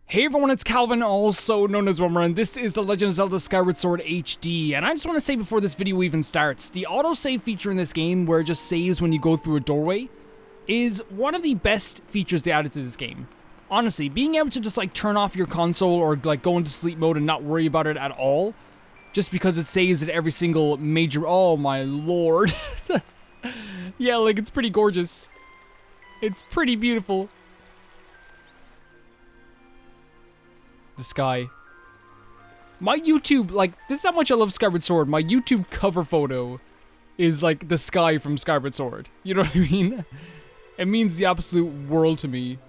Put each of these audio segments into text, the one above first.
Hey everyone, it's Calvin, also known as Rummer, and this is The Legend of Zelda Skyward Sword HD. And I just want to say before this video even starts, the autosave feature in this game, where it just saves when you go through a doorway, is one of the best features they added to this game. Honestly, being able to just like turn off your console or like go into sleep mode and not worry about it at all, just because it saves at every single major— oh my lord. Yeah, like it's pretty gorgeous. It's pretty beautiful. The sky. My YouTube, like, this is how much I love Skyward Sword. My YouTube cover photo is like the sky from Skyward Sword. You know what I mean? It means the absolute world to me.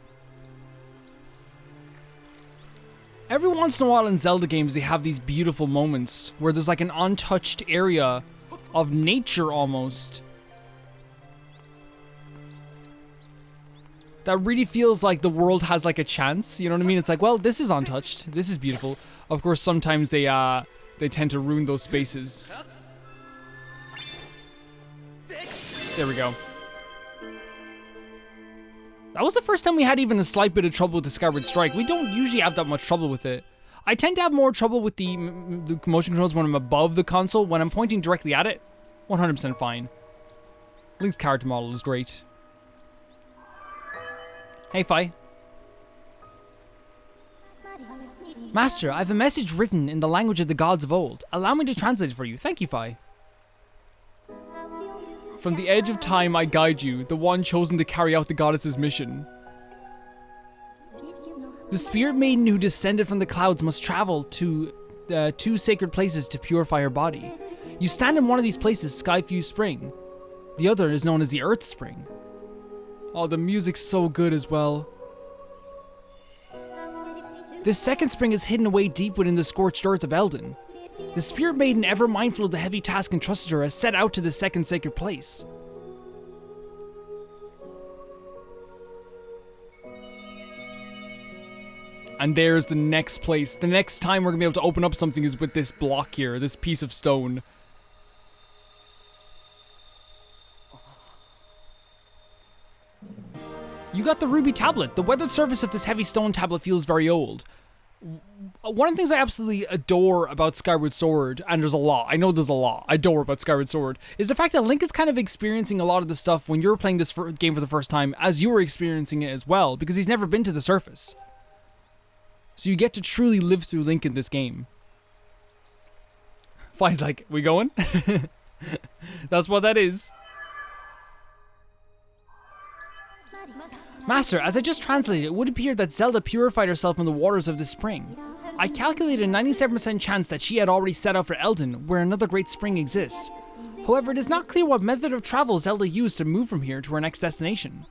Every once in a while in Zelda games, they have these beautiful moments where there's like an untouched area of nature almost. That really feels like the world has like a chance, you know what I mean? It's like, well, this is untouched. This is beautiful. Of course, sometimes they tend to ruin those spaces. There we go. That was the first time we had even a slight bit of trouble with the Skyward Strike. We don't usually have that much trouble with it. I tend to have more trouble with the motion controls when I'm above the console. When I'm pointing directly at it, 100% fine. Link's character model is great. Hey, Fi. Master, I have a message written in the language of the gods of old. Allow me to translate it for you. Thank you, Fi. From the edge of time I guide you, the one chosen to carry out the goddess's mission. The spirit maiden who descended from the clouds must travel to two sacred places to purify her body. You stand in one of these places, Skyfuse Spring. The other is known as the Earth Spring. Oh, the music's so good as well. This second spring is hidden away deep within the scorched earth of Eldin. The spirit maiden, ever mindful of the heavy task entrusted her, has set out to the second sacred place. And there's the next place. The next time we're gonna be able to open up something is with this block here, this piece of stone. You got the ruby tablet. The weathered surface of this heavy stone tablet feels very old. One of the things I absolutely adore about Skyward Sword, and there's a lot, I know there's a lot I adore about Skyward Sword, is the fact that Link is kind of experiencing a lot of the stuff when you're playing this game for the first time, as you were experiencing it as well, because he's never been to the surface. So you get to truly live through Link in this game. Fi's like, we going? That's what that is. Master, as I just translated, it would appear that Zelda purified herself in the waters of this spring. I calculated a 97% chance that she had already set out for Eldin, where another great spring exists. However, it is not clear what method of travel Zelda used to move from here to her next destination.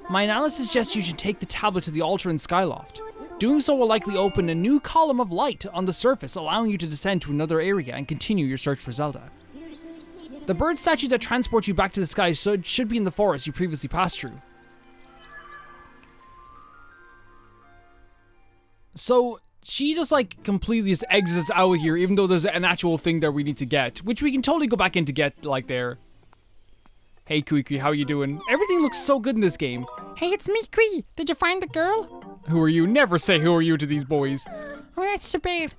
My analysis suggests you should take the tablet to the altar in Skyloft. Doing so will likely open a new column of light on the surface, allowing you to descend to another area and continue your search for Zelda. The bird statue that transports you back to the sky should be in the forest you previously passed through. So, she just like completely just exits out of here, even though there's an actual thing that we need to get, which we can totally go back in to get, like, there. Hey, Kiki, how you doing? Everything looks so good in this game. Hey, it's me, Kiki. Did you find the girl? Who are you? Never say who are you to these boys. Oh, that's too bad.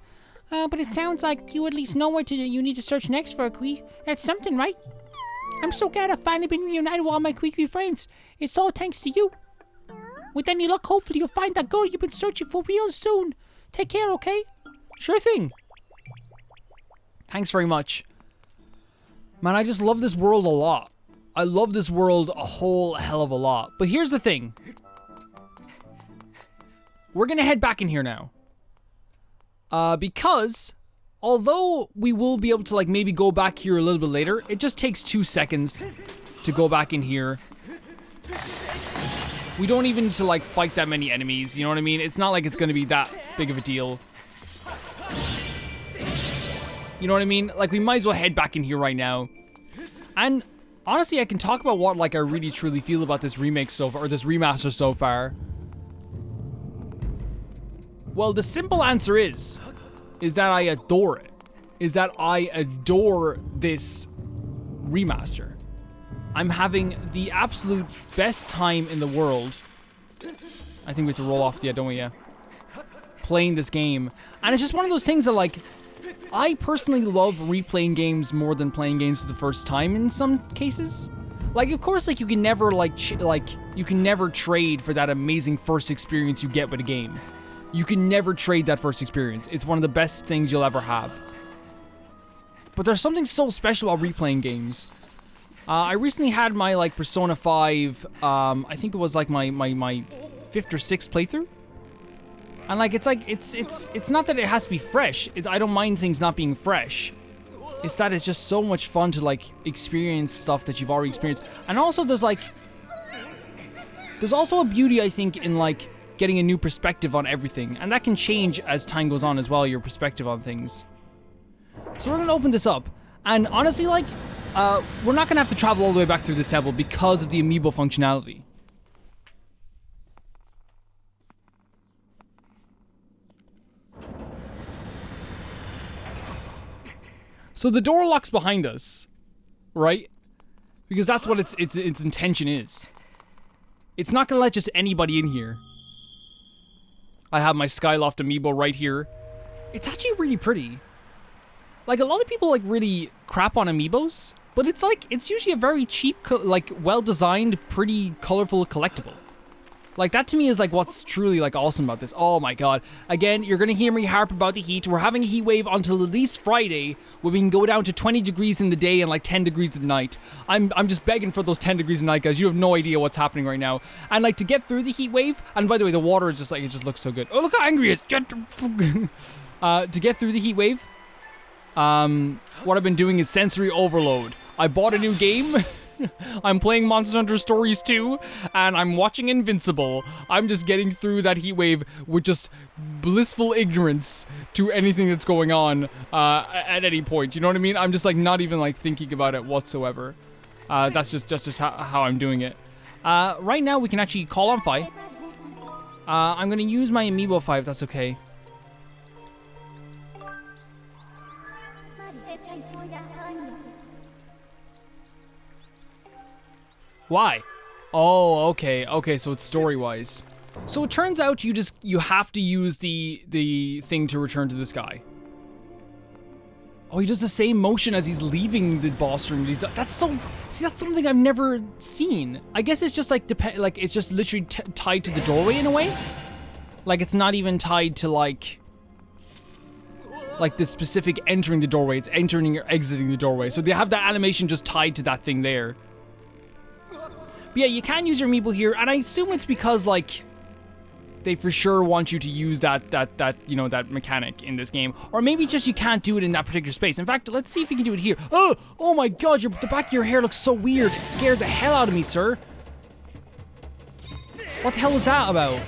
But it sounds like you at least know what you need to search next for, Kiki. That's something, right? I'm so glad I've finally been reunited with all my Kiki friends. It's all thanks to you. With any luck, hopefully you'll find that girl you've been searching for real soon. Take care, okay? Sure thing. Thanks very much. Man, I just love this world a lot. I love this world a whole hell of a lot. But here's the thing. We're gonna head back in here now. Because, although we will be able to like maybe go back here a little bit later, it just takes 2 seconds to go back in here. We don't even need to like fight that many enemies, you know what I mean? It's not like it's gonna be that big of a deal. You know what I mean? Like, we might as well head back in here right now. And honestly, I can talk about what like I really truly feel about this remake so far, or this remaster so far. Well, the simple answer is that I adore it. Is that I adore this remaster. I'm having the absolute best time in the world. I think we have to roll off, yeah, don't we? Yeah. playing this game. And it's just one of those things that, like, I personally love replaying games more than playing games for the first time in some cases. Like, of course, like, you can never, you can never trade for that amazing first experience you get with a game. You can never trade that first experience. It's one of the best things you'll ever have. But there's something so special about replaying games. I recently had my, like, Persona 5, I think it was, like, my 5th or 6th playthrough. And, like, it's not that it has to be fresh. I don't mind things not being fresh. It's that it's just so much fun to, like, experience stuff that you've already experienced. And also there's also a beauty, I think, in, like, getting a new perspective on everything. And that can change as time goes on as well, your perspective on things. So we're gonna open this up. And honestly, like, we're not gonna have to travel all the way back through this temple because of the amiibo functionality. So the door locks behind us, right? Because that's what its intention is. It's not gonna let just anybody in here. I have my Skyloft amiibo right here. It's actually really pretty. Like, a lot of people, like, really crap on amiibos, but it's like, it's usually a very cheap, like, well-designed, pretty colorful collectible. Like, that to me is, like, what's truly, like, awesome about this. Oh my god. Again, you're gonna hear me harp about the heat. We're having a heat wave until at least Friday, where we can go down to 20 degrees in the day and, like, 10 degrees at night. I'm just begging for those 10 degrees at night, guys. You have no idea what's happening right now. And, like, to get through the heat wave, and by the way, the water is just, like, it just looks so good. Oh, look how angry he is. To get through the heat wave, what I've been doing is sensory overload. I bought a new game. I'm playing Monster Hunter Stories 2, and I'm watching Invincible. I'm just getting through that heat wave with just blissful ignorance to anything that's going on at any point. You know what I mean? I'm just, like, not even, like, thinking about it whatsoever. That's just how I'm doing it. Right now, we can actually call on Fi. I'm gonna use my Amiibo Fi if that's okay. Why? Oh, okay. Okay, so it's story-wise. So it turns out you have to use the thing to return to the sky. Oh, he does the same motion as he's leaving the boss room. That's something I've never seen. I guess it's just like it's just literally tied to the doorway in a way. Like, it's not even tied to like the specific entering the doorway. It's entering or exiting the doorway. So they have that animation just tied to that thing there. But yeah, you can use your amiibo here, and I assume it's because, like, they for sure want you to use that mechanic in this game. Or maybe it's just you can't do it in that particular space. In fact, let's see if you can do it here. Oh my god, the back of your hair looks so weird. It scared the hell out of me, sir. What the hell was that about?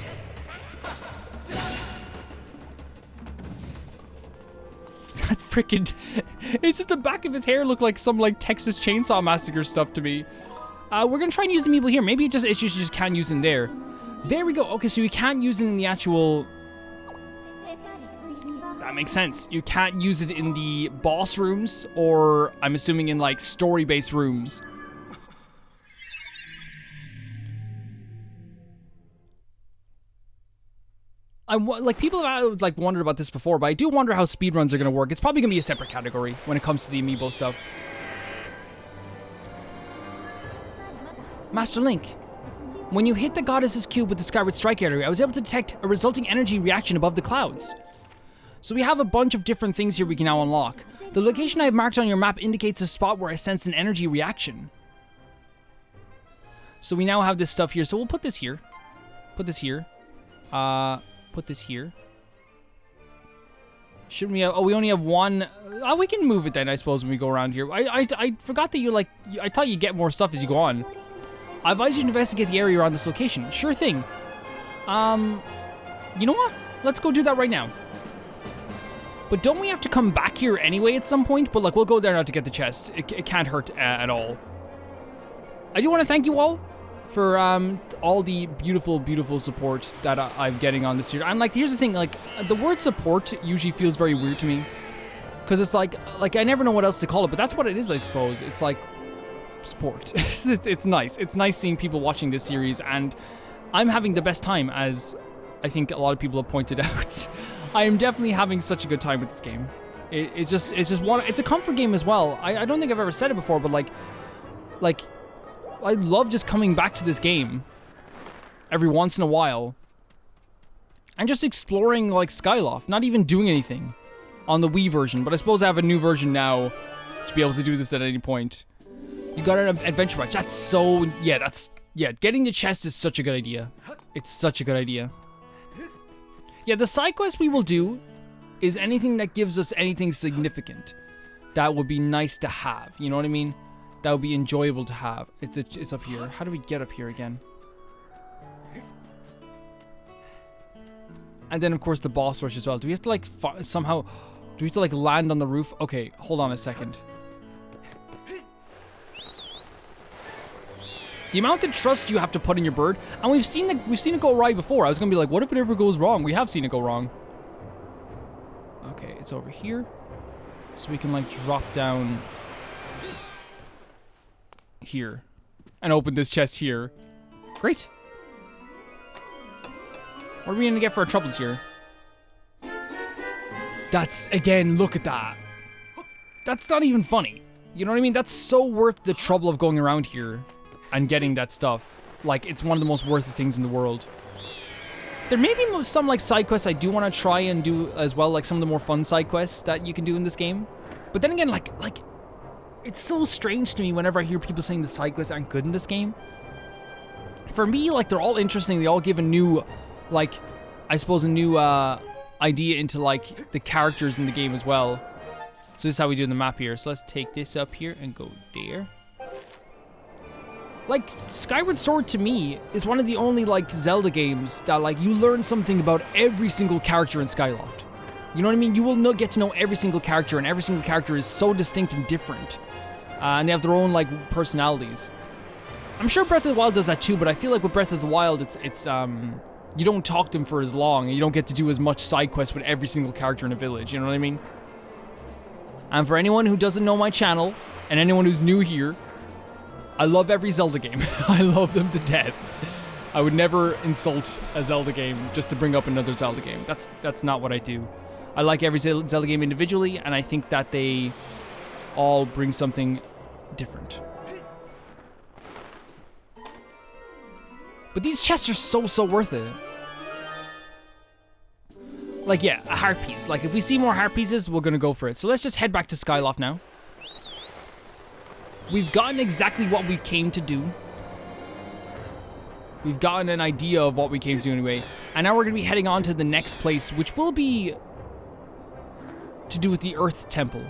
That freaking... It's just the back of his hair looked like some, like, Texas Chainsaw Massacre stuff to me. We're gonna try and use the amiibo here. Maybe it's just you just can't use it in there. There we go. Okay, so you can't use it in the actual... That makes sense. You can't use it in the boss rooms, or I'm assuming in, like, story-based rooms. Like, people have, like, wondered about this before, but I do wonder how speedruns are gonna work. It's probably gonna be a separate category when it comes to the amiibo stuff. Master Link, when you hit the goddess's cube with the Skyward Strike area, I was able to detect a resulting energy reaction above the clouds. So we have a bunch of different things here we can now unlock. The location I have marked on your map indicates a spot where I sense an energy reaction. So we now have this stuff here. So we'll put this here. Put this here. Put this here. Shouldn't we have... Oh, we only have one... Oh, we can move it then, I suppose, when we go around here. I forgot that you, like... I thought you get more stuff as you go on. I advise you to investigate the area around this location. Sure thing. You know what? Let's go do that right now. But don't we have to come back here anyway at some point? But, like, we'll go there now to get the chest. It can't hurt at all. I do want to thank you all for all the beautiful, beautiful support that I'm getting on this year. And, like, here's the thing. Like, the word support usually feels very weird to me. Because it's like, I never know what else to call it. But that's what it is, I suppose. It's like... support. It's nice. It's nice seeing people watching this series, and I'm having the best time, as I think a lot of people have pointed out. I am definitely having such a good time with this game. It's just it's a comfort game as well. I don't think I've ever said it before, but like I love just coming back to this game every once in a while and just exploring like Skyloft, not even doing anything on the Wii version, but I suppose I have a new version now to be able to do this at any point. You got an adventure badge. That's so, yeah, getting the chest is such a good idea. It's such a good idea. Yeah, the side quest we will do is anything that gives us anything significant. That would be nice to have, you know what I mean? That would be enjoyable to have. It's up here. How do we get up here again? And then, of course, the boss rush as well. Do we have to, like, somehow... Do we have to, like, land on the roof? Okay, hold on a second. The amount of trust you have to put in your bird, and we've seen it go right before. I was gonna be like, what if it ever goes wrong? We have seen it go wrong. Okay, it's over here. So we can, like, drop down... here. And open this chest here. Great. What are we gonna get for our troubles here? That's, again, look at that. That's not even funny. You know what I mean? That's so worth the trouble of going around here and getting that stuff. Like, it's one of the most worth it things in the world. There may be some, like, side quests I do want to try and do as well, like some of the more fun side quests that you can do in this game. But then again, like, it's so strange to me whenever I hear people saying the side quests aren't good in this game. For me, like, they're all interesting. They all give a new, like, I suppose a new idea into, like, the characters in the game as well. So this is how we do the map here. So let's take this up here and go there. Like, Skyward Sword to me is one of the only, like, Zelda games that, like, you learn something about every single character in Skyloft. You know what I mean? You will get to know every single character, and every single character is so distinct and different. And they have their own, like, personalities. I'm sure Breath of the Wild does that too, but I feel like with Breath of the Wild, it's you don't talk to them for as long, and you don't get to do as much side quests with every single character in a village, you know what I mean? And for anyone who doesn't know my channel, and anyone who's new here, I love every Zelda game. I love them to death. I would never insult a Zelda game just to bring up another Zelda game. That's not what I do. I like every Zelda game individually, and I think that they all bring something different. But these chests are so worth it. Like, yeah, a heart piece. Like, if we see more heart pieces, we're gonna go for it. So let's just head back to Skyloft now. We've gotten exactly what we came to do. We've gotten an idea of what we came to do anyway. And now we're gonna be heading on to the next place, which will be to do with the Earth Temple.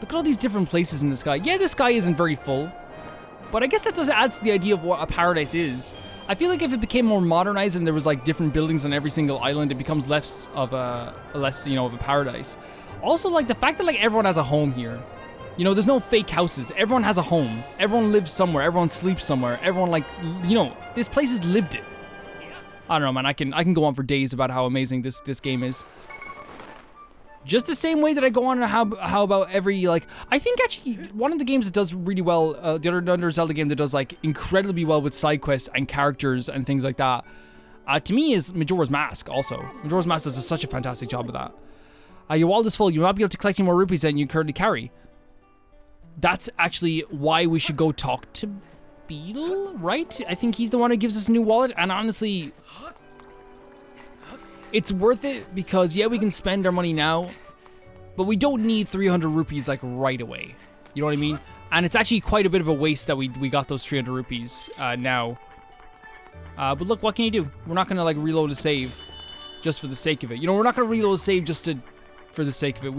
Look at all these different places in the sky. Yeah, the sky isn't very full, but I guess that does add to the idea of what a paradise is. I feel like if it became more modernized and there was like different buildings on every single island, it becomes less of a paradise. Also, like the fact that like everyone has a home here. You know, there's no fake houses. Everyone has a home. Everyone lives somewhere. Everyone sleeps somewhere. Everyone, like, you know, this place has lived it. I don't know, man. I can go on for days about how amazing this game is. Just the same way that I go on how about every, like, I think actually one of the games that does really well, the other Zelda game that does, like, incredibly well with side quests and characters and things like that, to me is Majora's Mask also. Majora's Mask does such a fantastic job of that. Your wallet is full. You will not be able to collect any more rupees than you currently carry. That's actually why we should go talk to Beetle, right? I think he's the one who gives us a new wallet, and honestly, it's worth it because, yeah, we can spend our money now, but we don't need 300 rupees, like, right away. You know what I mean? And it's actually quite a bit of a waste that we got those 300 rupees now. But look, what can you do? We're not going to, like, reload a save just for the sake of it. You know, we're not going to reload a save just for the sake of it.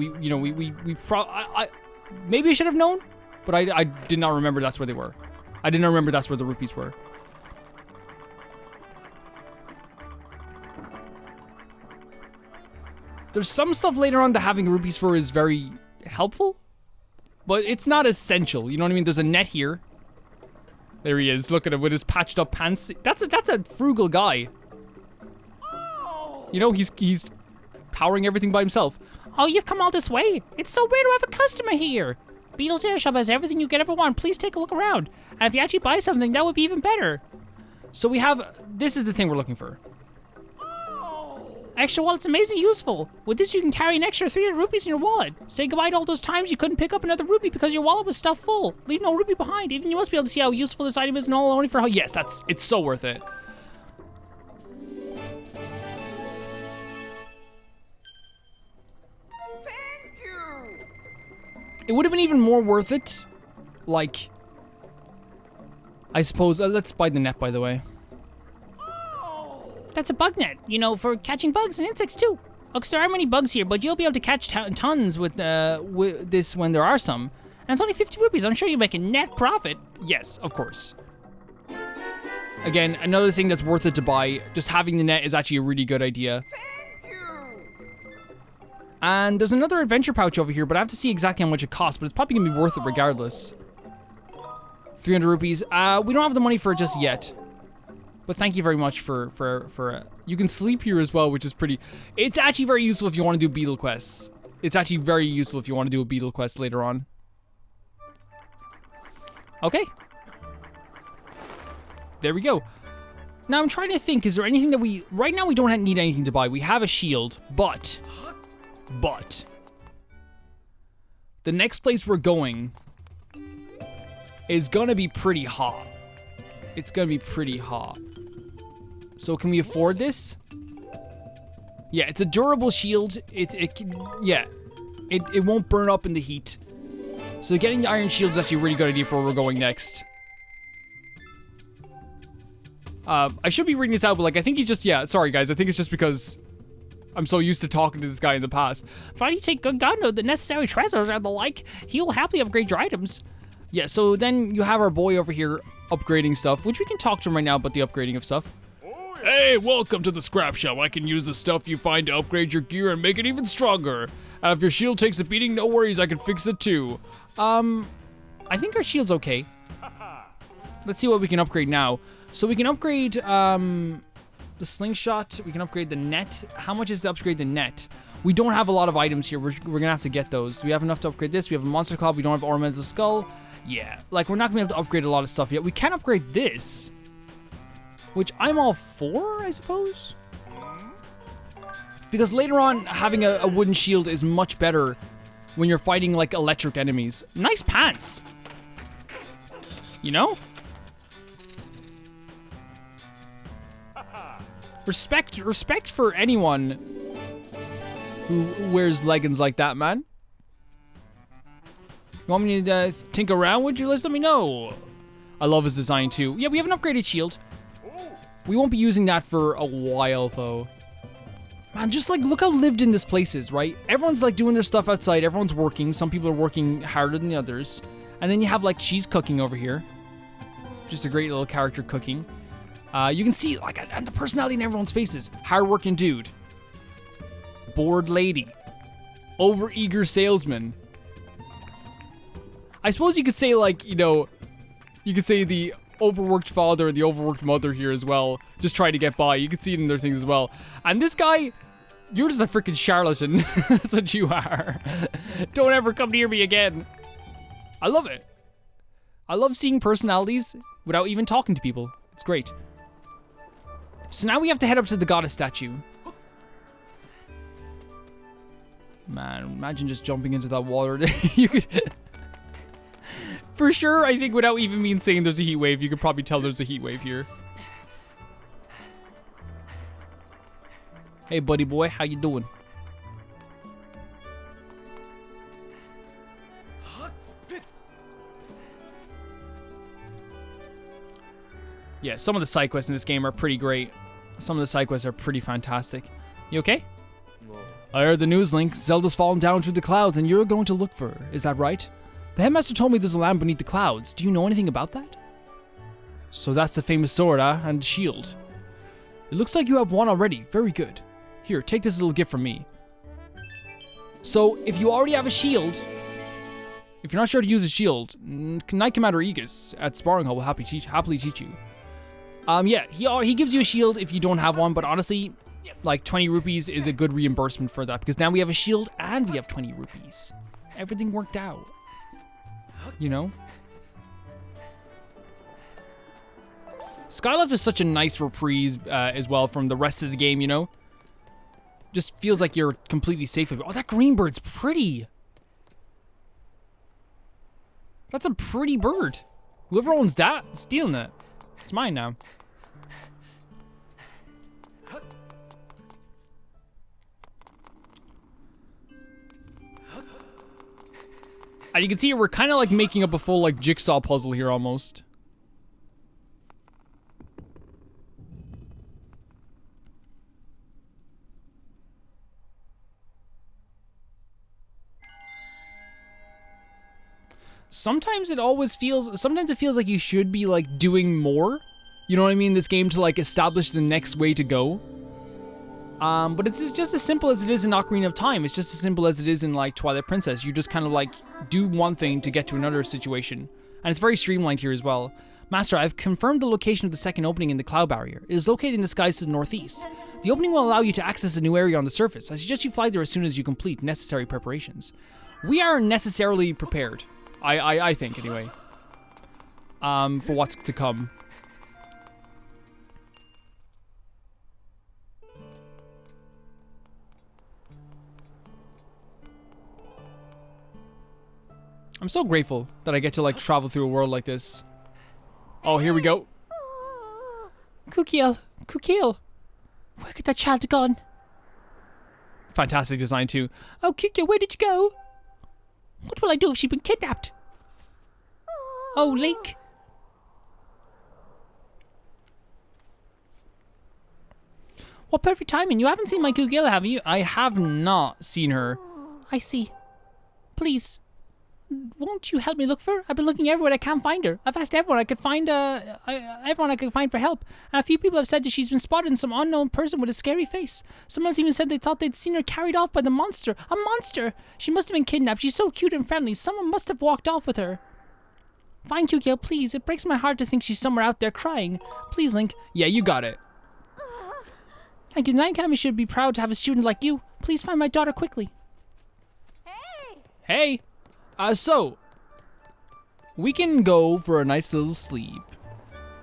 Maybe I should have known, but I did not remember that's where they were. I didn't remember that's where the rupees were. There's some stuff later on that having rupees for is very helpful, but it's not essential. You know what I mean? There's a net here. There he is. Look at him with his patched up pants. That's a frugal guy. You know, he's powering everything by himself. Oh, you've come all this way. It's so rare to have a customer here. Beetle's Air Shop has everything you could ever want. Please take a look around. And if you actually buy something, that would be even better. So we have, this is the thing we're looking for. Extra wallet's amazingly useful. With this, you can carry an extra 300 rupees in your wallet. Say goodbye to all those times you couldn't pick up another rupee because your wallet was stuffed full. Leave no rupee behind. Even you must be able to see how useful this item is and all only for how. Yes, it's so worth it. Thank you. It would have been even more worth it, like, I suppose, let's buy the net, by the way. That's a bug net, you know, for catching bugs and insects too. Okay, so there aren't many bugs here, but you'll be able to catch tons with this when there are some. And it's only 50 rupees. I'm sure you make a net profit. Yes, of course. Again, another thing that's worth it to buy, just having the net is actually a really good idea. Thank you. And there's another adventure pouch over here, but I have to see exactly how much it costs, but it's probably gonna be worth it regardless. 300 rupees. We don't have the money for it just yet. But thank you very much for you can sleep here as well, which is pretty, it's actually very useful if you want to do beetle quests. It's actually very useful if you want to do a beetle quest later on. Okay. There we go. Now I'm trying to think, is there anything that right now we don't need anything to buy. We have a shield, but the next place we're going is gonna be pretty hot. It's gonna be pretty hot. So can we afford this? Yeah, it's a durable shield. It won't burn up in the heat. So getting the iron shield is actually a really good idea for where we're going next. I should be reading this out, but like I think he's just, yeah, sorry guys, I think it's just because I'm so used to talking to this guy in the past. Provided you take good guard of the necessary treasures and the like, he will happily upgrade your items. Yeah, so then you have our boy over here upgrading stuff, which we can talk to him right now about the upgrading of stuff. Hey, welcome to the scrap shop. I can use the stuff you find to upgrade your gear and make it even stronger. And if your shield takes a beating, no worries, I can fix it too. I think our shield's okay. Let's see what we can upgrade now. So we can upgrade the slingshot, we can upgrade the net. How much is to upgrade the net? We don't have a lot of items here, we're gonna have to get those. Do we have enough to upgrade this? We have a monster club, we don't have ornamental skull. Yeah, like we're not gonna be able to upgrade a lot of stuff yet. We can upgrade this, which I'm all for, I suppose. Because later on, having a wooden shield is much better when you're fighting like electric enemies. Nice pants. You know? Respect for anyone who wears leggings like that, man. You want me to tinker around with you? Let me know. I love his design too. Yeah, we have an upgraded shield. We won't be using that for a while though. Man, just like look how lived in this place is, right? Everyone's like doing their stuff outside. Everyone's working. Some people are working harder than the others. And then you have like, she's cooking over here. Just a great little character cooking. You can see like and the personality in everyone's faces. Hardworking dude. Bored lady. Overeager salesman. I suppose you could say like, you know, you could say the overworked father and the overworked mother here as well. Just trying to get by. You can see it in their things as well. And this guy, you're just a freaking charlatan. That's what you are. Don't ever come near me again. I love it. I love seeing personalities without even talking to people. It's great. So now we have to head up to the goddess statue. Man, imagine just jumping into that water. You could... For sure, I think without even me saying there's a heat wave, you could probably tell there's a heat wave here. Hey, buddy boy, how you doing? Yeah, some of the side quests in this game are pretty great. Some of the side quests are pretty fantastic. You okay? No. I heard the news, Link. Zelda's fallen down through the clouds and you're going to look for her. Is that right? The headmaster told me there's a land beneath the clouds. Do you know anything about that? So that's the famous sword, and shield. It looks like you have one already. Very good. Here, take this little gift from me. So, if you already have a shield, if you're not sure to use a shield, Knight Commander Aegis at Sparring Hall will happily teach you. Yeah, he gives you a shield if you don't have one, but honestly, like 20 rupees is a good reimbursement for that, because now we have a shield and we have 20 rupees. Everything worked out. You know? Skyloft is such a nice reprise as well from the rest of the game, you know? Just feels like you're completely safe with it. Oh, that green bird's pretty. That's a pretty bird. Whoever owns that, is stealing it. It's mine now. And you can see we're kind of like making up a full like jigsaw puzzle here almost. Sometimes it feels like you should be like doing more. You know what I mean? This game to like establish the next way to go. But it's just as simple as it is in Ocarina of Time. It's just as simple as it is in like Twilight Princess. You just kind of like do one thing to get to another situation. And it's very streamlined here as well. Master, I've confirmed the location of the second opening in the cloud barrier. It is located in the skies to the northeast. The opening will allow you to access a new area on the surface. I suggest you fly there as soon as you complete necessary preparations. We are necessarily prepared. I think anyway. For what's to come. I'm so grateful that I get to like travel through a world like this. Oh, here we go. Kukiel, where could that child have gone? Fantastic design too. Oh, Kukiel, where did you go? What will I do if she's been kidnapped? Oh, Link. What perfect timing. You haven't seen my Kukiel, have you? I have not seen her. I see. Please. Won't you help me look for her? I've been looking everywhere. I can't find her. I've asked everyone I could find. Everyone I could find for help, and a few people have said that she's been spotted in some unknown person with a scary face. Someone's even said they thought they'd seen her carried off by the monster. A monster! She must have been kidnapped. She's so cute and friendly. Someone must have walked off with her. Find Kukiel, please. It breaks my heart to think she's somewhere out there crying. Please, Link. Yeah, you got it. Thank you. Nine Kami should be proud to have a student like you. Please find my daughter quickly. Hey. So, we can go for a nice little sleep.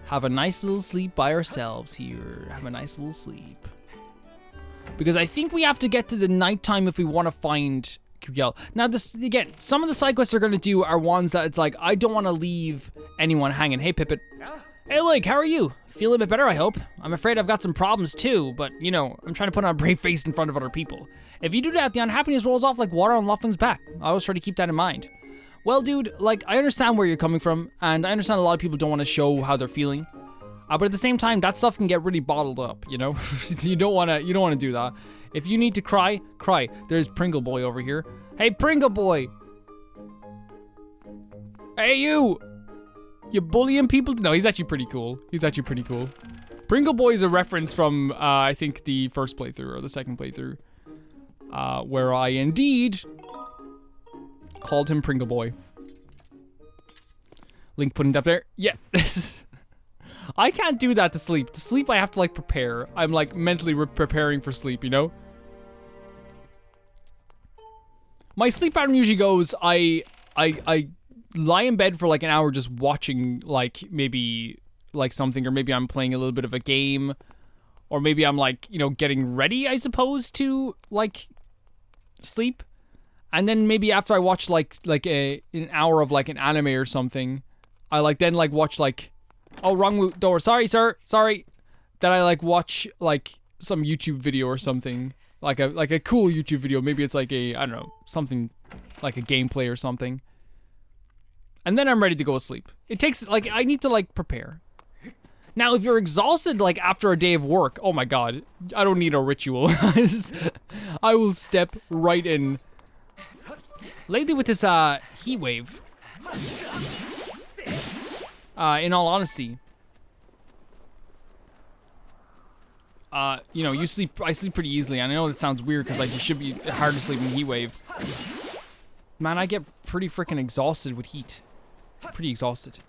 Have a nice little sleep by ourselves here. Have a nice little sleep. Because I think we have to get to the nighttime if we want to find Kukiel. Now, this again, some of the side quests they're going to do are ones that it's like, I don't want to leave anyone hanging. Hey, Pippet. Hey, Link, how are you? Feel a bit better, I hope. I'm afraid I've got some problems too, but, you know, I'm trying to put on a brave face in front of other people. If you do that, the unhappiness rolls off like water on Loffling's back. I always try to keep that in mind. Well, dude, like, I understand where you're coming from, and I understand a lot of people don't want to show how they're feeling. But at the same time, that stuff can get really bottled up, you know? You don't want to do that. If you need to cry, cry. There's Pringle Boy over here. Hey, Pringle Boy! Hey, you! You bullying people? No, he's actually pretty cool. He's actually pretty cool. Pringle Boy is a reference from, I think, the first playthrough or the second playthrough. Where I indeed called him Pringle Boy. Link putting it up there. Yeah, this is... I can't do that to sleep. To sleep, I have to, like, prepare. I'm, like, mentally preparing for sleep, you know? My sleep pattern usually goes, I lie in bed for like an hour just watching like maybe like something, or maybe I'm playing a little bit of a game, or maybe I'm like, you know, getting ready, I suppose, to like sleep. And then maybe after I watch like an hour of like an anime or something, I like then like watch like, oh, wrong door, sorry sir, sorry. Then I like watch like some YouTube video or something, like a cool YouTube video. Maybe it's like a, I don't know, something like a gameplay or something. And then I'm ready to go to sleep. It takes, like, I need to, like, prepare. Now, if you're exhausted, like, after a day of work, oh my god, I don't need a ritual. I will step right in. Lately with this, heat wave, in all honesty, you know, I sleep pretty easily. And I know it sounds weird, because, like, you should be hard to sleep in a heat wave. Man, I get pretty freaking exhausted with heat. Pretty exhausted.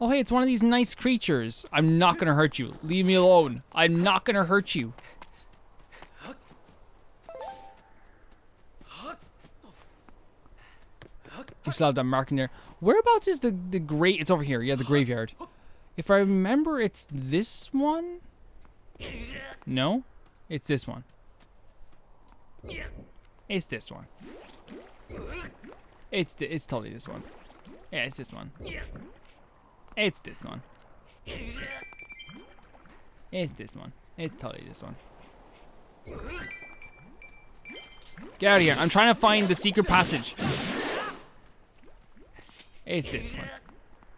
Oh, hey, it's one of these nice creatures. I'm not gonna hurt you. Leave me alone. I'm not gonna hurt you. We still have that marking there. Whereabouts is the it's over here. Yeah, the graveyard. If I remember, it's this one? No? It's this one. It's this one. It's totally this one. Yeah, it's this one. It's this one. It's this one. It's totally this one. Get out of here. I'm trying to find the secret passage. It's this one.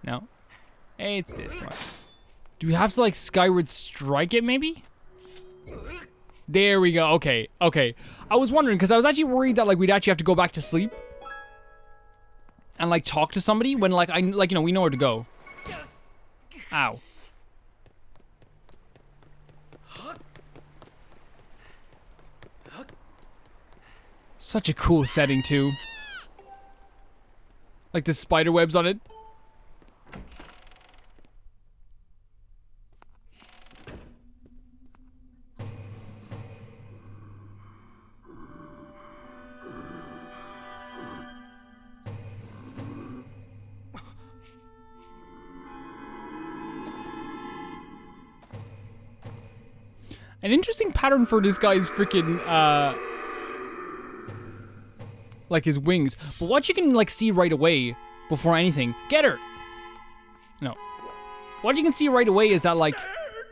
No. It's this one. Do we have to like Skyward strike it maybe? There we go. Okay. Okay. I was wondering because I was actually worried that like we'd actually have to go back to sleep and like talk to somebody when like we know where to go. Ow. Such a cool setting too. Like the spider webs on it. An interesting pattern for this guy's freaking, like his wings. But what you can like see right away before anything, get her. No. What you can see right away is that like,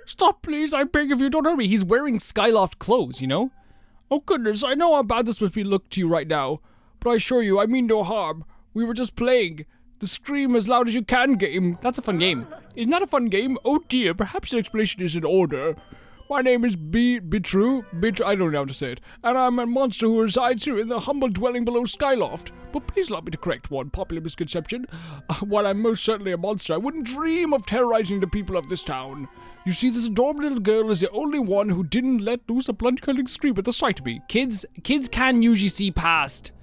stop please, I beg of you, don't hurt me. He's wearing Skyloft clothes, you know? Oh goodness, I know how bad this must be look to you right now. But I assure you, I mean no harm. We were just playing. The scream as loud as you can game. That's a fun game. Isn't that a fun game? Oh dear, perhaps an explanation is in order. My name is Bitru, I don't know how to say it, and I'm a monster who resides here in the humble dwelling below Skyloft. But please allow me to correct one popular misconception. While I'm most certainly a monster, I wouldn't dream of terrorizing the people of this town. You see, this adorable little girl is the only one who didn't let loose a blood-curdling scream at the sight of me. Kids can usually see past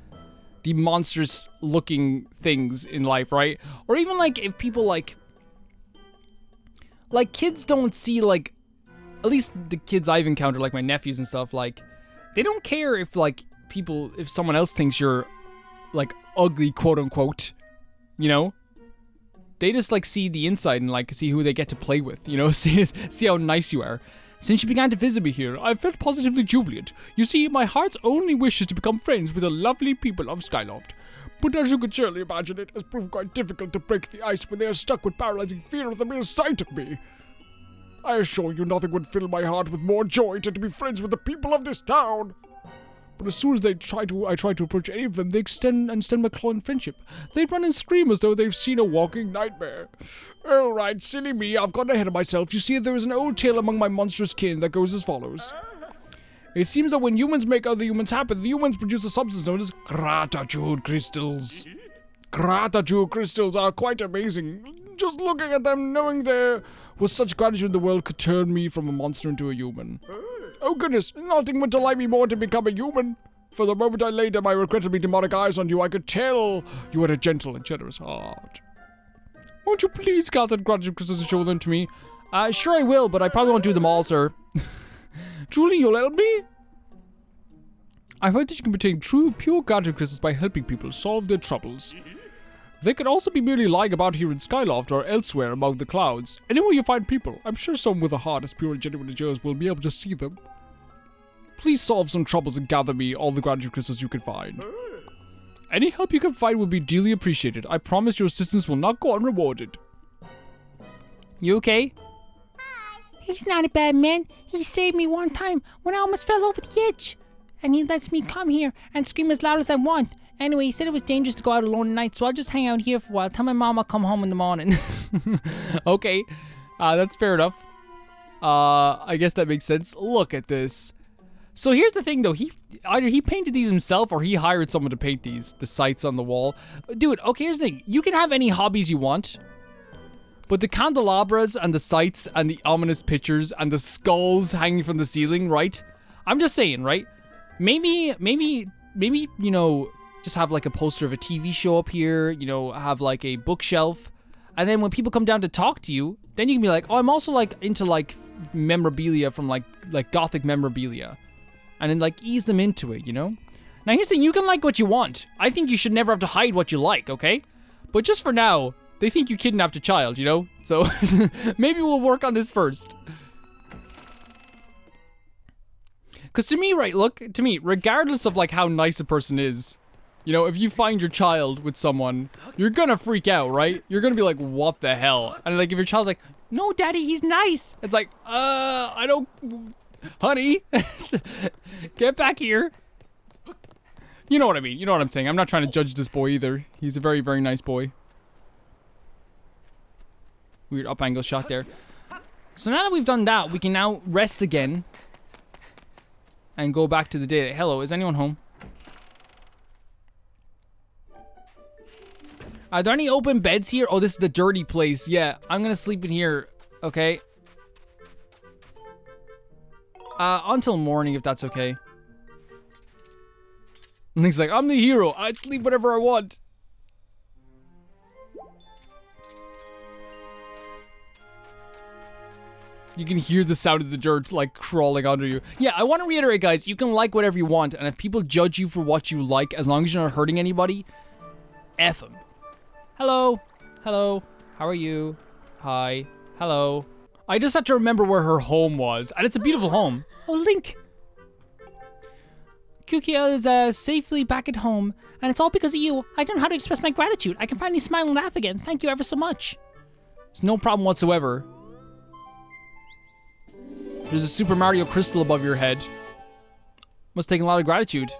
the monstrous-looking things in life, right? Or even, like, if people, like, kids don't see, like, at least the kids I've encountered, like my nephews and stuff, like, they don't care if, like, if someone else thinks you're, like, ugly, quote unquote, you know? They just, like, see the inside and, like, see who they get to play with, you know? See how nice you are. Since you began to visit me here, I've felt positively jubilant. You see, my heart's only wish is to become friends with the lovely people of Skyloft. But as you could surely imagine, it has proved quite difficult to break the ice when they are stuck with paralyzing fear of the mere sight of me. I assure you nothing would fill my heart with more joy than to be friends with the people of this town. But as soon as I try to approach any of them, they extend my claw in friendship. They run and scream as though they've seen a walking nightmare. Oh, right, silly me, I've gone ahead of myself. You see, there is an old tale among my monstrous kin that goes as follows. It seems that when humans make other humans happy, the humans produce a substance known as gratitude crystals. Gratitude crystals are quite amazing. Just looking at them, knowing there was such gratitude in the world could turn me from a monster into a human. Oh goodness, nothing would delight me more to become a human. For the moment I laid my regrettably demonic eyes on you, I could tell you had a gentle and generous heart. Won't you please gather gratitude crystals and show them to me? Sure I will, but I probably won't do them all, sir. Truly, you'll help me? I've heard that you can obtain true, pure gratitude crystals by helping people solve their troubles. They could also be merely lying about here in Skyloft or elsewhere among the clouds. Anywhere you find people, I'm sure someone with a heart as pure and genuine as yours will be able to see them. Please solve some troubles and gather me all the gratitude crystals you can find. Any help you can find will be dearly appreciated. I promise your assistance will not go unrewarded. You okay? He's not a bad man. He saved me one time when I almost fell over the edge. And he lets me come here and scream as loud as I want. Anyway, he said it was dangerous to go out alone at night, so I'll just hang out here for a while. Tell my mom I'll come home in the morning. Okay, that's fair enough. I guess that makes sense. Look at this. So here's the thing, though. Either he painted these himself or he hired someone to paint these, the sights on the wall. Dude, okay, here's the thing. You can have any hobbies you want, but the candelabras and the sights and the ominous pictures and the skulls hanging from the ceiling, right? I'm just saying, right? Maybe, you know, just have like a poster of a TV show up here, you know, have like a bookshelf. And then when people come down to talk to you, then you can be like, oh, I'm also like into like memorabilia from like gothic memorabilia. And then like ease them into it, you know? Now here's the thing, you can like what you want. I think you should never have to hide what you like, okay? But just for now, they think you kidnapped a child, you know? So maybe we'll work on this first. Because to me, right, look, to me, regardless of like how nice a person is, you know, if you find your child with someone, you're gonna freak out, right? You're gonna be like, what the hell? And like if your child's like, no, daddy, he's nice. It's like, I don't, honey, get back here. You know what I mean? You know what I'm saying? I'm not trying to judge this boy either. He's a very, very nice boy. Weird up angle shot there. So now that we've done that, we can now rest again. And go back to the day. Hello, is anyone home? Are there any open beds here? Oh, this is the dirty place. Yeah, I'm gonna sleep in here. Okay. Until morning, if that's okay. Link's like, I'm the hero. I sleep whatever I want. You can hear the sound of the dirt, like, crawling under you. Yeah, I want to reiterate, guys, you can like whatever you want, and if people judge you for what you like, as long as you're not hurting anybody, F them. Hello. Hello. How are you? Hi. Hello. I just had to remember where her home was, and it's a beautiful home. Oh, Link. Kiki is safely back at home, and it's all because of you. I don't know how to express my gratitude. I can finally smile and laugh again. Thank you ever so much. It's no problem whatsoever. There's a Super Mario crystal above your head. Must take a lot of gratitude.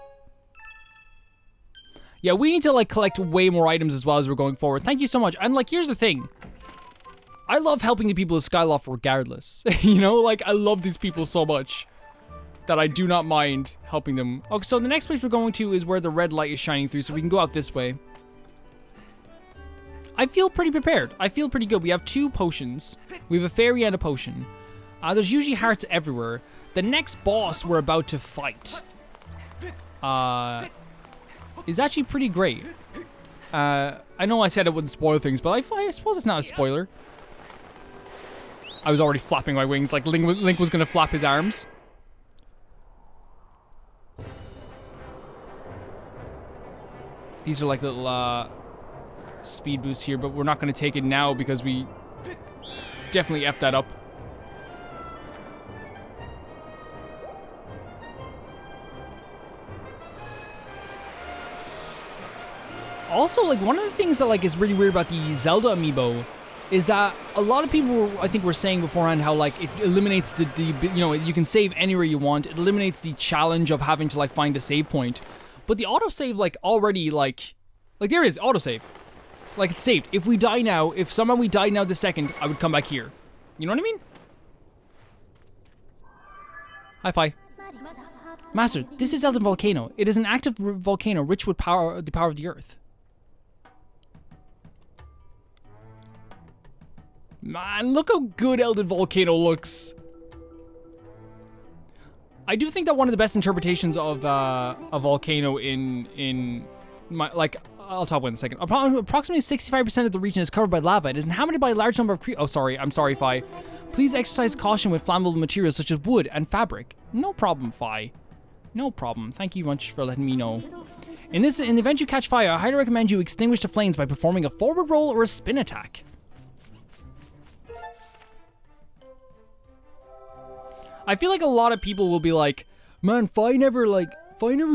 Yeah, we need to like collect way more items as well as we're going forward. Thank you so much. And like, here's the thing. I love helping the people of Skyloft regardless. You know, like I love these people so much that I do not mind helping them. Okay, so the next place we're going to is where the red light is shining through, so we can go out this way. I feel pretty prepared. I feel pretty good. We have 2 potions. We have a fairy and a potion. There's usually hearts everywhere. The next boss we're about to fight is actually pretty great. I know I said it wouldn't spoil things, but I suppose it's not a spoiler. I was already flapping my wings, like Link was gonna flap his arms. These are like little speed boosts here, but we're not gonna take it now because we definitely F'd that up. Also, like, one of the things that, like, is really weird about the Zelda amiibo is that a lot of people, I think, were saying beforehand how, like, it eliminates the you know, you can save anywhere you want. It eliminates the challenge of having to, like, find a save point. But the autosave, like, already, like, there it is, autosave. Like, it's saved. If we die now, if somehow we die now this second, I would come back here. You know what I mean? Hi-fi. Master, this is Eldin Volcano. It is an active volcano rich with the power of the earth. Man, look how good Eldin Volcano looks. I do think that one of the best interpretations of a volcano in my, like, I'll talk about it in a second. Approximately 65% of the region is covered by lava. It is inhabited by a large number of oh, sorry. I'm sorry, Fi. Please exercise caution with flammable materials such as wood and fabric. No problem, Fi. No problem. Thank you much for letting me know. In the event you catch fire, I highly recommend you extinguish the flames by performing a forward roll or a spin attack. I feel like a lot of people will be like, man, Fi never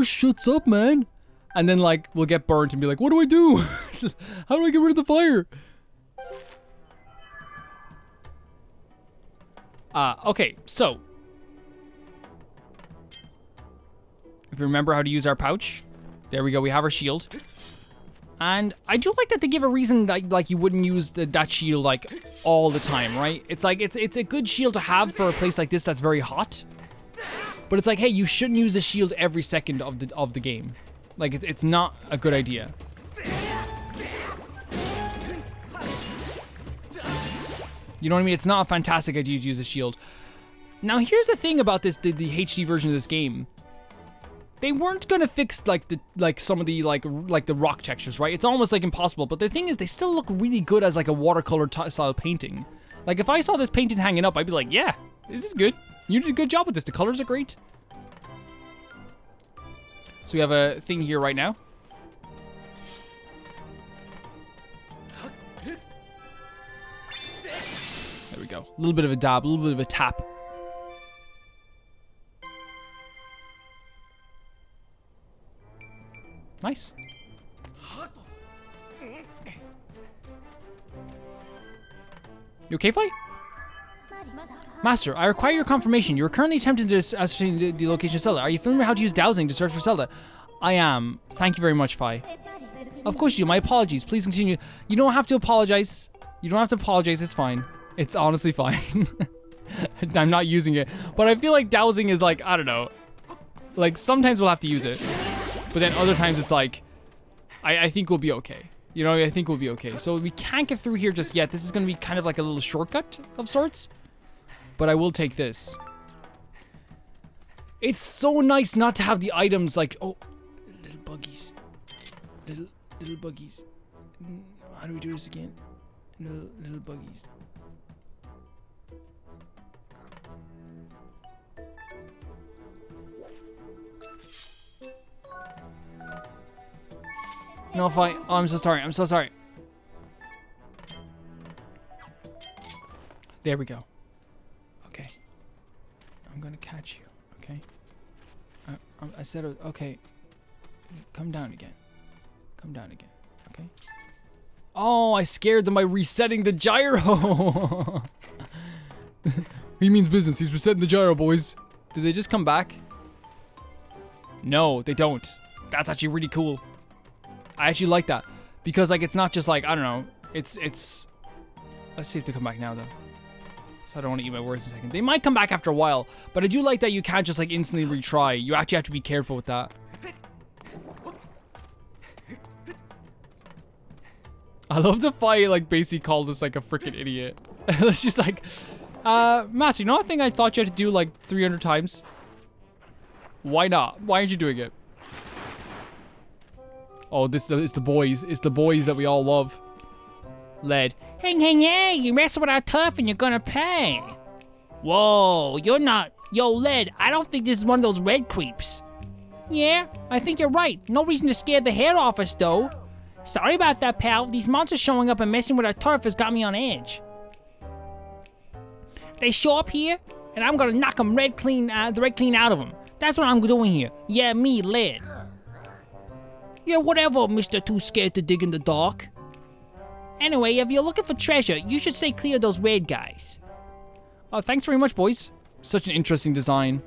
shuts up, man. And then, like, we'll get burnt and be like, what do I do? How do I get rid of the fire? Okay, so. If you remember how to use our pouch. There we go, we have our shield. And I do like that they give a reason that, like, you wouldn't use that shield, like, all the time, right? It's like, it's a good shield to have for a place like this that's very hot. But it's like, hey, you shouldn't use the shield every second of the game. Like, it's not a good idea. You know what I mean? It's not a fantastic idea to use a shield. Now, here's the thing about this, the HD version of this game. They weren't gonna fix some of the the rock textures, right? It's almost like impossible. But the thing is, they still look really good as like a watercolor style painting. Like if I saw this painting hanging up, I'd be like, yeah, this is good. You did a good job with this. The colors are great. So we have a thing here right now. go. A little bit of a dab, a little bit of a tap. Nice. You okay, Fi? Master, I require your confirmation. You are currently attempting to ascertain the location of Zelda. Are you familiar with how to use dowsing to search for Zelda? I am. Thank you very much, Fi. Of course you do. My apologies. Please continue. You don't have to apologize. You don't have to apologize. It's fine. It's honestly fine. I'm not using it. But I feel like dowsing is like, I don't know. Like, sometimes we'll have to use it. But then other times it's like, I think we'll be okay. You know, I think we'll be okay. So we can't get through here just yet. This is going to be kind of like a little shortcut of sorts. But I will take this. It's so nice not to have the items like, oh, little buggies. Little buggies. How do we do this again? Little buggies. No, Fi. Oh, I'm so sorry. I'm so sorry. There we go. Okay. I'm gonna catch you. Okay. I said, okay. Come down again. Come down again. Okay. Oh, I scared them by resetting the gyro. He means business. He's resetting the gyro, boys. Did they just come back? No, they don't. That's actually really cool. I actually like that because like it's not just like, I don't know, it's let's see if they come back now though. So I don't want to eat my words in a second. They might come back after a while, but I do like that you can't just like instantly retry. You actually have to be careful with that. I love the fight like basically called us like a freaking idiot. It's just like, Master, you know that thing I thought you had to do like 300 times? Why not? Why aren't you doing it? Oh, this is the boys. It's the boys that we all love. Lead. Hey, you messing with our turf and you're gonna pay. Whoa, you're not. Yo, Lead, I don't think this is one of those red creeps. Yeah, I think you're right. No reason to scare the hair off us, though. Sorry about that, pal. These monsters showing up and messing with our turf has got me on edge. They show up here, and I'm gonna knock them the red clean out of them. That's what I'm doing here. Yeah, me, Lead. Yeah, whatever, Mr. Too Scared to Dig in the Dark. Anyway, if you're looking for treasure, you should stay clear of those red guys. Thanks very much, boys. Such an interesting design.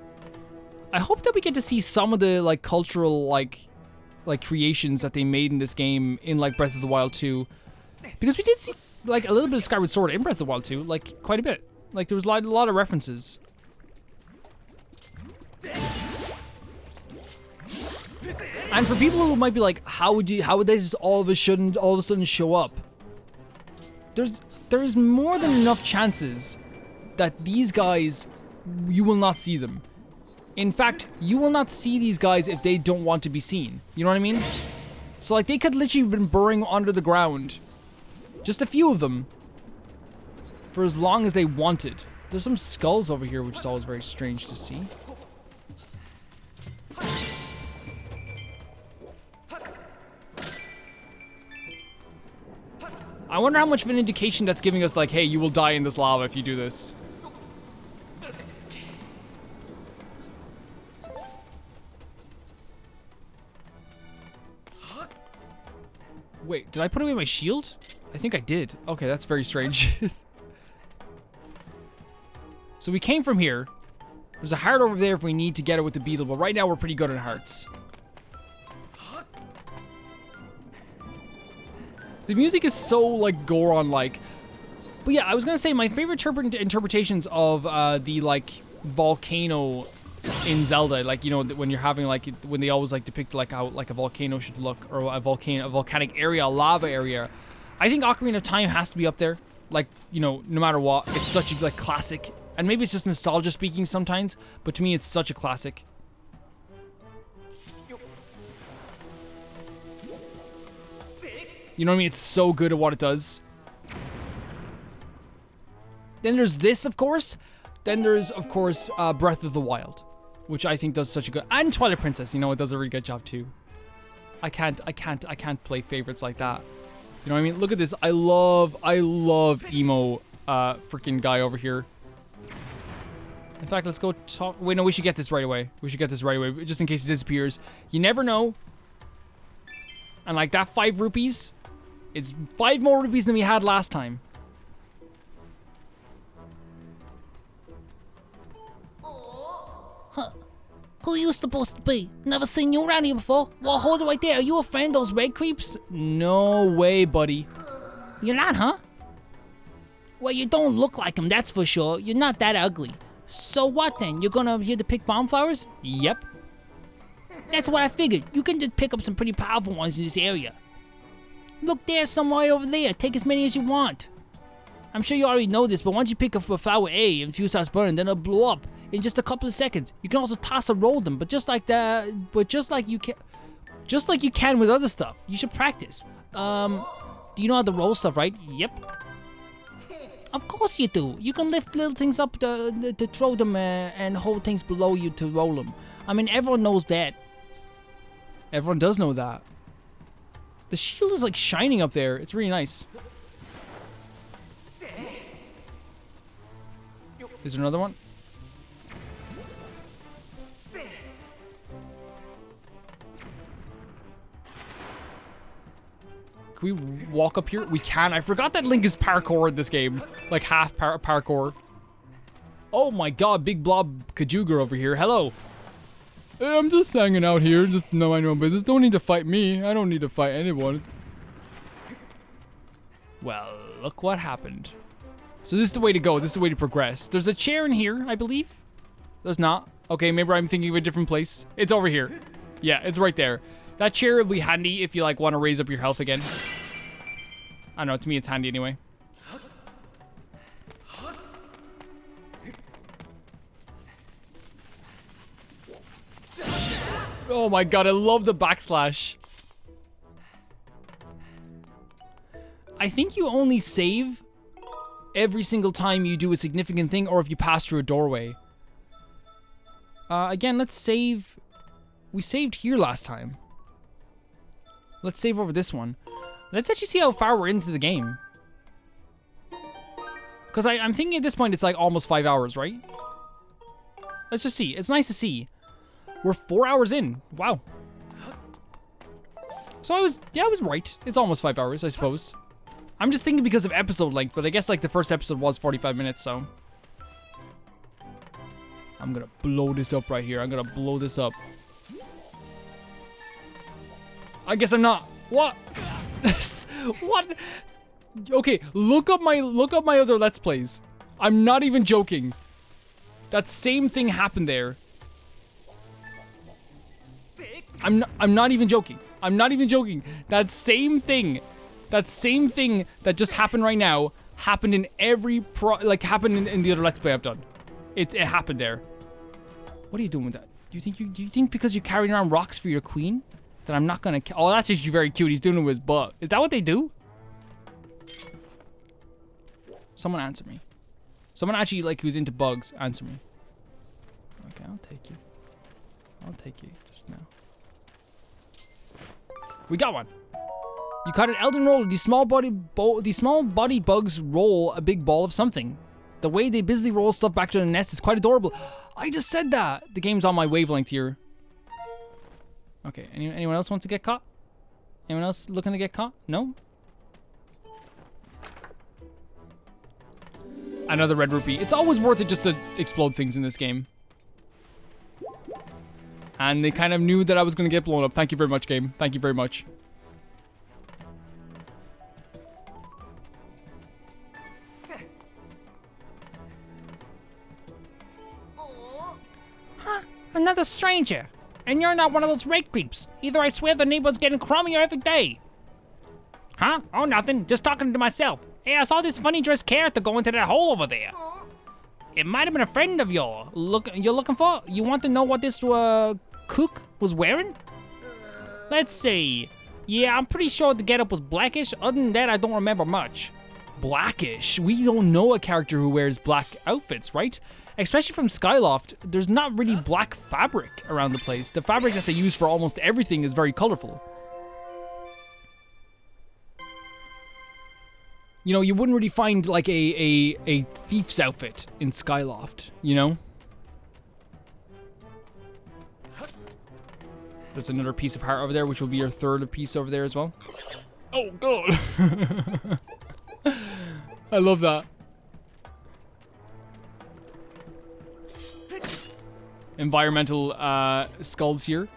I hope that we get to see some of the like cultural like creations that they made in this game in like Breath of the Wild 2. Because we did see like a little bit of Skyward Sword in Breath of the Wild 2, like quite a bit. Like there was a lot of references. And for people who might be like, how would they just all of a sudden show up? There's more than enough chances that these guys, you will not see them. In fact, you will not see these guys if they don't want to be seen. You know what I mean? So like they could literally have been burrowing under the ground. Just a few of them. For as long as they wanted. There's some skulls over here, which is always very strange to see. I wonder how much of an indication that's giving us like, hey, you will die in this lava if you do this. Wait, did I put away my shield? I think I did. Okay, that's very strange. So we came from here. There's a heart over there if we need to get it with the beetle, but right now we're pretty good at hearts. The music is so like Goron-like. But yeah, I was gonna say my favorite interpretations of the like volcano in Zelda, like, you know, when you're having like, when they always like depict like how like a volcano should look, or a volcanic area, a lava area. I think Ocarina of Time has to be up there. Like, you know, no matter what, it's such a like classic. And maybe it's just nostalgia speaking sometimes, but to me it's such a classic. You know what I mean? It's so good at what it does. Then there's this, of course. Then there's, of course, Breath of the Wild, which I think does such a good, and Twilight Princess, you know, it does a really good job too. I can't play favorites like that. You know what I mean? Look at this. I love emo freaking guy over here. In fact, let's go talk. Wait, no, we should get this right away. We should get this right away, just in case it disappears. You never know. And like that 5 rupees, it's 5 more rupees than we had last time. Huh. Who you supposed to be? Never seen you around here before. Well, hold it right there. Are you a friend of those red creeps? No way, buddy. You're not, huh? Well, you don't look like him, that's for sure. You're not that ugly. So what then? You're gonna here to pick bomb flowers? Yep. That's what I figured. You can just pick up some pretty powerful ones in this area. Look, there's some right over there. Take as many as you want. I'm sure you already know this, but once you pick up a flower A and a few starts burning, then it'll blow up in just a couple of seconds. You can also toss or roll them, but just like you can with other stuff. You should practice. Do you know how to roll stuff, right? Yep. Of course you do. You can lift little things up to throw them and hold things below you to roll them. I mean, everyone knows that. Everyone does know that. The shield is like shining up there. It's really nice. Is there another one? Can we walk up here? We can. I forgot that Link is parkour in this game. Like half parkour. Oh my god, big blob Kajuger over here. Hello. Hey, I'm just hanging out here. Just know my own business. Don't need to fight me. I don't need to fight anyone. Well, look what happened. So this is the way to go. This is the way to progress. There's a chair in here, I believe. There's not. Okay, maybe I'm thinking of a different place. It's over here. Yeah, it's right there. That chair will be handy if you like want to raise up your health again. I don't know, to me it's handy anyway. Oh my god, I love the backslash. I think you only save every single time you do a significant thing or if you pass through a doorway. Again, let's save. We saved here last time. Let's save over this one. Let's actually see how far we're into the game. Because I'm thinking at this point it's like almost 5 hours, right? Let's just see. It's nice to see. We're 4 hours in. Wow. So I was right. It's almost 5 hours, I suppose. I'm just thinking because of episode length, but I guess like the first episode was 45 minutes, so. I'm gonna blow this up right here. I'm gonna blow this up. I guess I'm not. What? What? Okay, look up my other Let's Plays. I'm not even joking. That same thing happened there. I'm not even joking. I'm not even joking. That same thing that just happened right now happened in every happened in the other Let's Play I've done. It happened there. What are you doing with that? Do you think because you're carrying around rocks for your queen that I'm not gonna? Oh, that's actually very cute. He's doing it with his butt. Is that what they do? Someone answer me. Someone actually like who's into bugs answer me. Okay, I'll take you. I'll take you just now. We got one. You caught an Eldin roller. These small body bugs roll a big ball of something. The way they busily roll stuff back to the nest is quite adorable. I just said that. The game's on my wavelength here. Okay, anyone else wants to get caught? Anyone else looking to get caught? No? Another red rupee. It's always worth it just to explode things in this game. And they kind of knew that I was going to get blown up. Thank you very much, game. Thank you very much. Huh? Another stranger. And you're not one of those red creeps. Either I swear the neighbor's getting crummier every day. Huh? Oh, nothing. Just talking to myself. Hey, I saw this funny dressed character go into that hole over there. It might have been a friend of yours. You're looking for? You want to know what this cook was wearing? Let's see. Yeah, I'm pretty sure the getup was blackish. Other than that, I don't remember much. Blackish? We don't know a character who wears black outfits, right? Especially from Skyloft, there's not really black fabric around the place. The fabric that they use for almost everything is very colorful. You know, you wouldn't really find like a thief's outfit in Skyloft, you know? There's another piece of heart over there, which will be your third piece over there as well. Oh god. I love that. Environmental skulls here.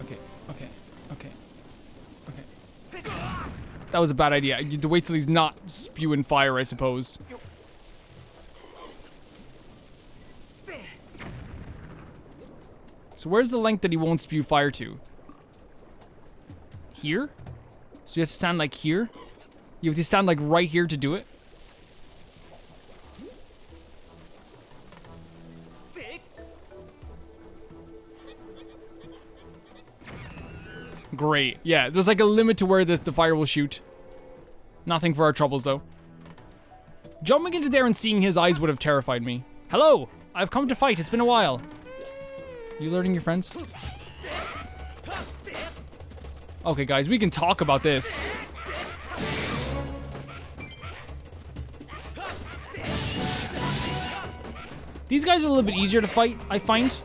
Okay. That was a bad idea. You had to wait till he's not spewing fire, I suppose. So where's the length that he won't spew fire to? Here? So you have to stand like here? You have to stand like right here to do it? Great. Yeah, there's like a limit to where the fire will shoot. Nothing for our troubles though. Jumping into there and seeing his eyes would have terrified me. Hello! I've come to fight. It's been a while. You alerting your friends? Okay, guys, we can talk about this. These guys are a little bit easier to fight, I find.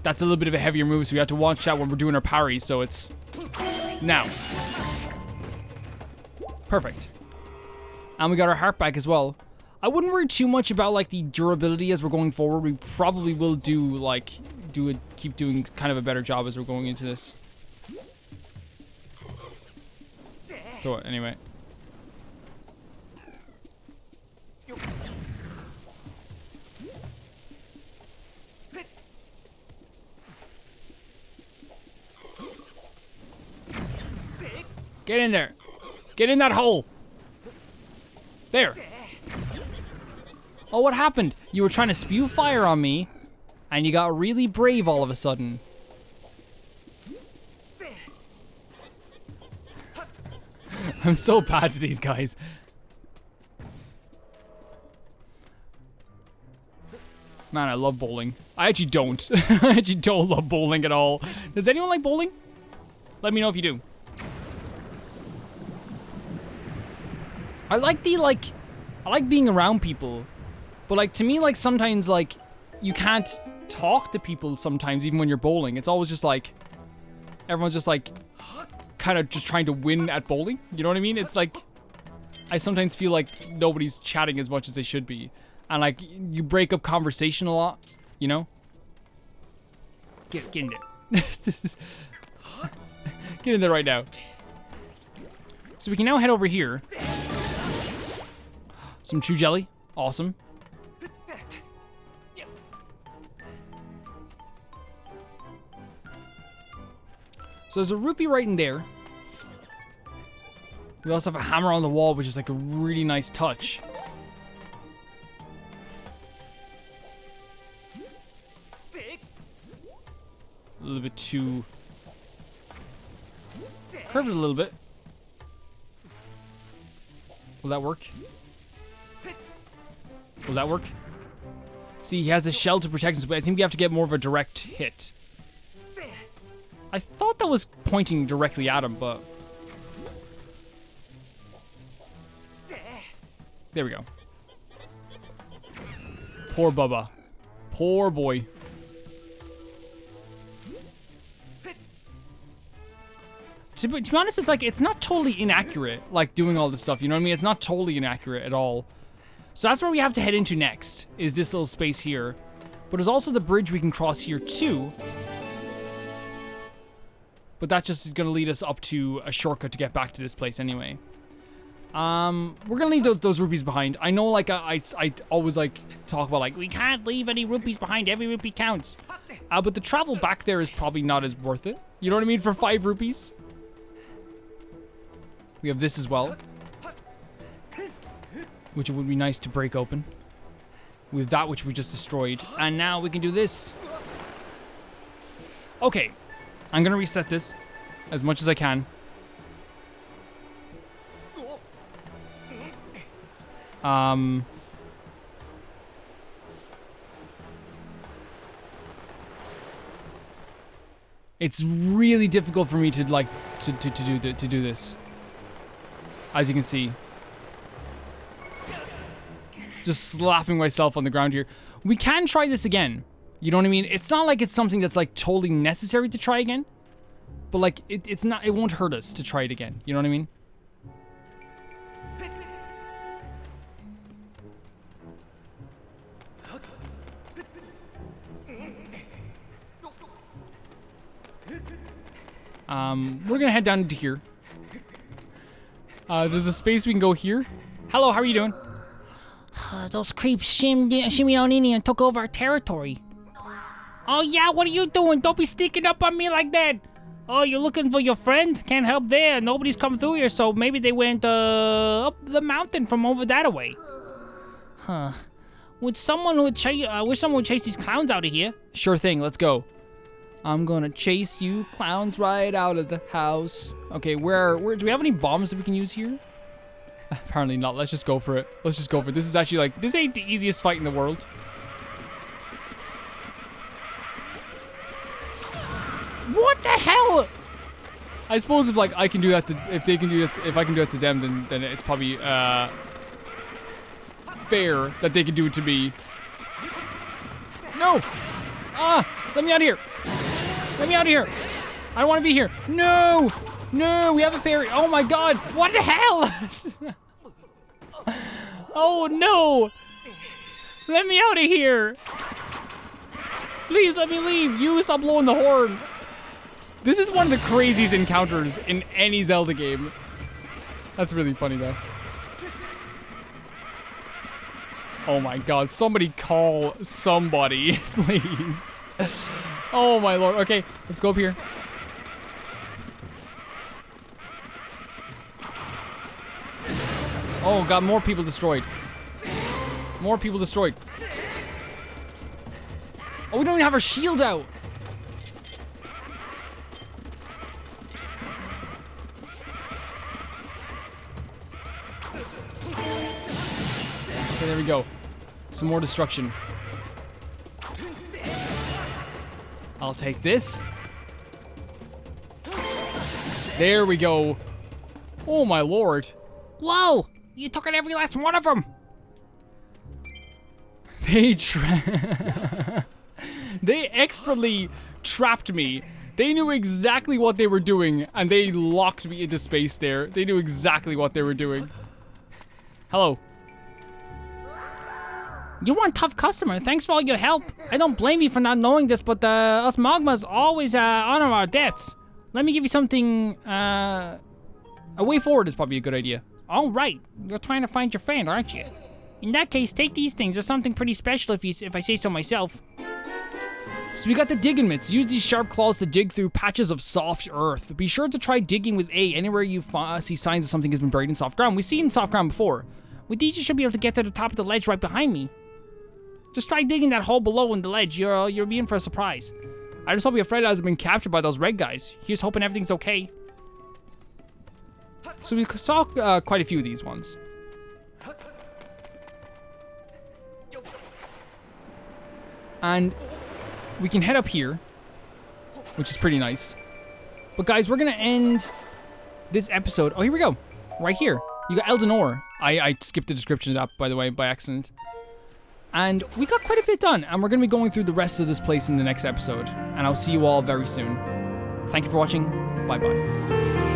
That's a little bit of a heavier move, so we have to watch out when we're doing our parries, so it's... Now. Perfect. And we got our heart back as well. I wouldn't worry too much about like the durability as we're going forward. We probably will keep doing kind of a better job as we're going into this. So anyway. Get in there. Get in that hole. There. Oh, what happened? You were trying to spew fire on me, and you got really brave all of a sudden. I'm so bad to these guys. Man, I love bowling. I actually don't. I actually don't love bowling at all. Does anyone like bowling? Let me know if you do. I like being around people. But like to me, like sometimes like you can't talk to people sometimes even when you're bowling. It's always just like everyone's just like kind of just trying to win at bowling. You know what I mean? It's like I sometimes feel like nobody's chatting as much as they should be. And like you break up conversation a lot, you know? Get in there. Get in there right now. So we can now head over here. Some true jelly. Awesome. So there's a rupee right in there. We also have a hammer on the wall, which is like a really nice touch. A little bit too... Curve it a little bit. Will that work? Will that work? See, he has a shell to protect us, but I think we have to get more of a direct hit. I thought that was pointing directly at him, but... There we go. Poor Bubba. Poor boy. To be honest, it's like, it's not totally inaccurate, like, doing all this stuff, you know what I mean? It's not totally inaccurate at all. So that's where we have to head into next, is this little space here. But there's also the bridge we can cross here, too. But that just is going to lead us up to a shortcut to get back to this place anyway. We're going to leave those rupees behind. I know, like, I always, like, talk about, like, we can't leave any rupees behind. Every rupee counts. But the travel back there is probably not as worth it. You know what I mean? For 5 rupees. We have this as well. Which would be nice to break open. With that which we just destroyed. And now we can do this. Okay. I'm gonna reset this as much as I can. It's really difficult for me to like to do this. As you can see. Just slapping myself on the ground here. We can try this again. You know what I mean? It's not like it's something that's like totally necessary to try again. But like it's not, it won't hurt us to try it again. You know what I mean? We're gonna head down into here. There's a space we can go here. Hello, how are you doing? Those creeps shimmied on in here and took over our territory. Oh yeah, what are you doing? Don't be sneaking up on me like that. Oh, you're looking for your friend? Can't help there. Nobody's come through here, so maybe they went up the mountain from over that way. Huh. Wish someone would chase these clowns out of here. Sure thing, let's go. I'm gonna chase you clowns right out of the house. Okay, where do we have any bombs that we can use here? Apparently not. Let's just go for it. Let's just go for it. This is actually like, this ain't the easiest fight in the world. What the hell? I suppose if like I can do that to, if they can do it, if I can do it to them, then it's probably fair that they can do it to me. No! Let me out of here. Let me out of here. I don't want to be here. No! No, we have a fairy. Oh my god. What the hell? Oh no. Let me out of here. Please let me leave. You stop blowing the horn. This is one of the craziest encounters in any Zelda game. That's really funny though. Oh my god. Somebody call somebody, please. Oh my lord. Okay, let's go up here. Oh god, more people destroyed. More people destroyed. Oh, we don't even have our shield out. Okay, there we go. Some more destruction. I'll take this. There we go. Oh my lord. Whoa! You took out every last one of them. They expertly trapped me. They knew exactly what they were doing, and they locked me into space there. They knew exactly what they were doing. Hello. You one tough customer. Thanks for all your help. I don't blame you for not knowing this, but us Magmas always honor our debts. Let me give you something. A way forward is probably a good idea. All right, you're trying to find your friend, aren't you? In that case, take these things. There's something pretty special if I say so myself. So we got the digging mitts. Use these sharp claws to dig through patches of soft earth. Be sure to try digging with A anywhere you see signs of something has been buried in soft ground. We've seen soft ground before. With these, you should be able to get to the top of the ledge right behind me. Just try digging that hole below in the ledge. You're in for a surprise. I just hope your friend hasn't been captured by those red guys. Here's hoping everything's okay. So we saw quite a few of these ones. And we can head up here, which is pretty nice. But guys, we're gonna end this episode. Oh, here we go. Right here. You got Eldin Ore. I skipped the description of that, by the way, by accident. And we got quite a bit done. And we're gonna be going through the rest of this place in the next episode. And I'll see you all very soon. Thank you for watching. Bye-bye.